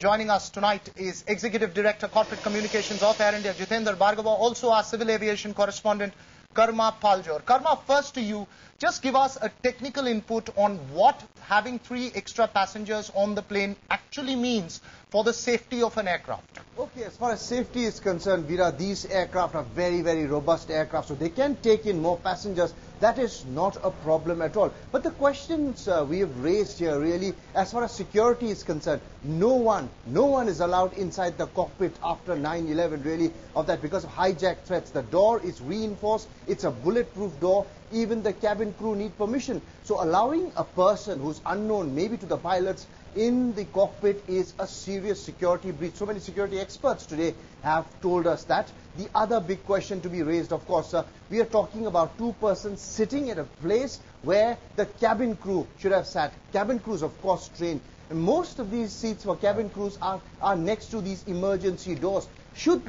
Joining us tonight is Executive Director Corporate Communications of Air India, Jitendra Bhargava, also our civil aviation correspondent, Karma Paljor. Karma, first to you, just give us a technical input on what having 3 extra passengers on the plane actually means for the safety of an aircraft. Okay, as far as safety is concerned, Veera, these aircraft are very, very robust aircraft, so they can take in more passengers. That is not a problem at all. But the questions we have raised here really, as far as security is concerned, no one is allowed inside the cockpit after 9/11 really of that because of hijack threats. The door is reinforced, it's a bulletproof door. Even the cabin crew need permission. So allowing a person who's unknown, maybe to the pilots, in the cockpit is a serious security breach. So many security experts today have told us that. The other big question to be raised, of course, we are talking about 2 persons sitting at a place where the cabin crew should have sat. Cabin crews, of course, trained. And most of these seats for cabin crews are next to these emergency doors. Should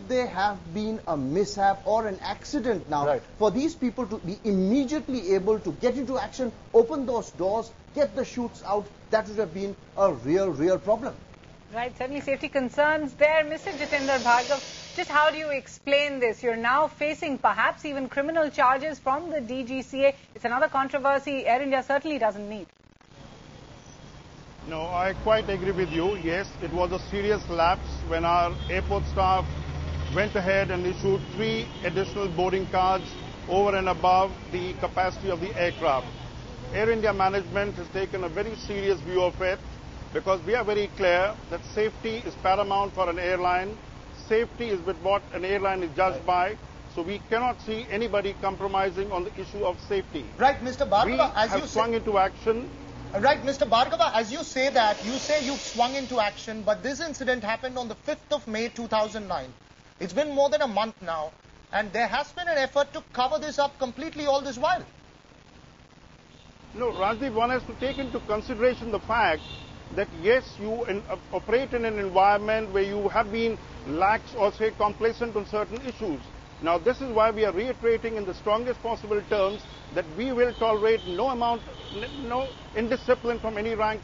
there have been a mishap or an accident now, for these people to be immediately able to get into action, open those doors, get the chutes out, that would have been a real problem. Right, certainly safety concerns there. Mr. Jitendra Bhargava, just how do you explain this? You're now facing perhaps even criminal charges from the DGCA. It's another controversy Air India certainly doesn't need. No, I quite agree with you. Yes, it was a serious lapse when our airport staff went ahead and issued 3 additional boarding cards over and above the capacity of the aircraft. Air India management has taken a very serious view of it because we are very clear that safety is paramount for an airline. Safety is with what an airline is judged by. So we cannot see anybody compromising on the issue of safety. Right, Mr. Bhargava, as you swung into action. Right, Mr. Bhargava, as you say that, you say you've swung into action, but this incident happened on the 5th of May 2009. It's been more than a month now, and there has been an effort to cover this up completely all this while. No, Rajdeep, one has to take into consideration the fact that yes, you operate in an environment where you have been lax or say complacent on certain issues. Now, this is why we are reiterating in the strongest possible terms that we will tolerate no indiscipline from any rank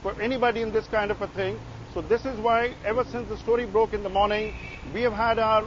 for anybody in this kind of a thing. So this is why ever since the story broke in the morning, we have had our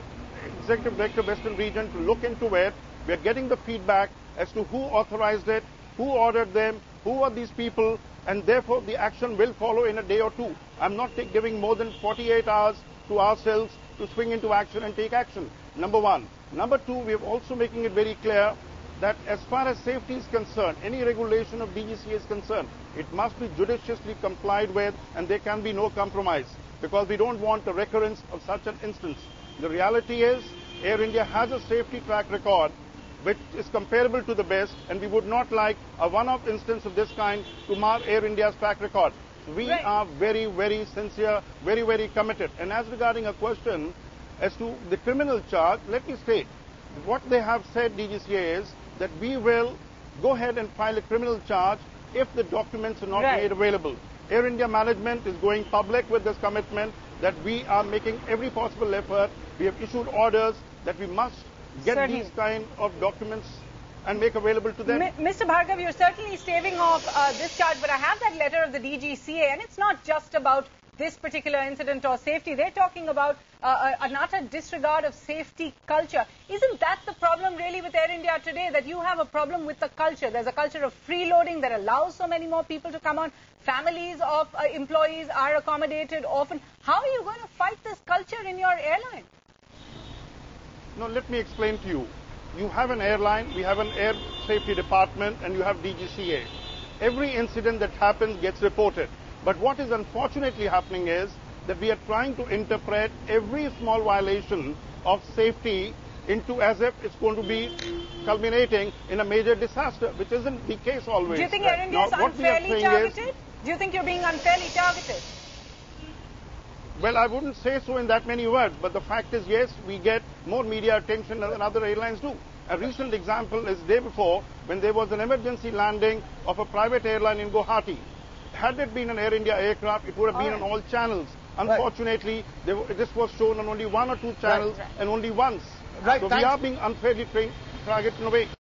Executive Director Western Region to look into it. We are getting the feedback as to who authorized it, who ordered them, who are these people, and therefore the action will follow in a day or 2. I'm not giving more than 48 hours to ourselves to swing into action and take action. Number 1. Number 2, we are also making it very clear that as far as safety is concerned, any regulation of DGCA is concerned, it must be judiciously complied with and there can be no compromise because we don't want a recurrence of such an instance. The reality is Air India has a safety track record which is comparable to the best, and we would not like a one-off instance of this kind to mar Air India's track record. We are very, very sincere, very, very committed. And as regarding a question as to the criminal charge, let me state, what they have said, DGCA, is that we will go ahead and file a criminal charge if the documents are not made available. Air India management is going public with this commitment that we are making every possible effort. We have issued orders that we must get these kind of documents and make available to them. Mr. Bhargava, you're certainly staving off this charge, but I have that letter of the DGCA, and it's not just about this particular incident or safety. They're talking about an utter disregard of safety culture. Isn't that the problem really with Air India today, that you have a problem with the culture? There's a culture of freeloading that allows so many more people to come on. Families of employees are accommodated often. How are you going to fight this culture in your airline? No, let me explain to you. You have an airline, we have an air safety department, and you have DGCA. Every incident that happens gets reported. But what is unfortunately happening is that we are trying to interpret every small violation of safety into as if it's going to be culminating in a major disaster, which isn't the case always. Do you think Air India is unfairly targeted? Do you think you're being unfairly targeted? Well, I wouldn't say so in that many words, but the fact is, yes, we get more media attention than other airlines do. A recent example is the day before when there was an emergency landing of a private airline in Guwahati. Had it been an Air India aircraft, it would have been on all channels. Unfortunately, this was shown on only 1 or 2 channels and only once. So we are being unfairly targeted in a way.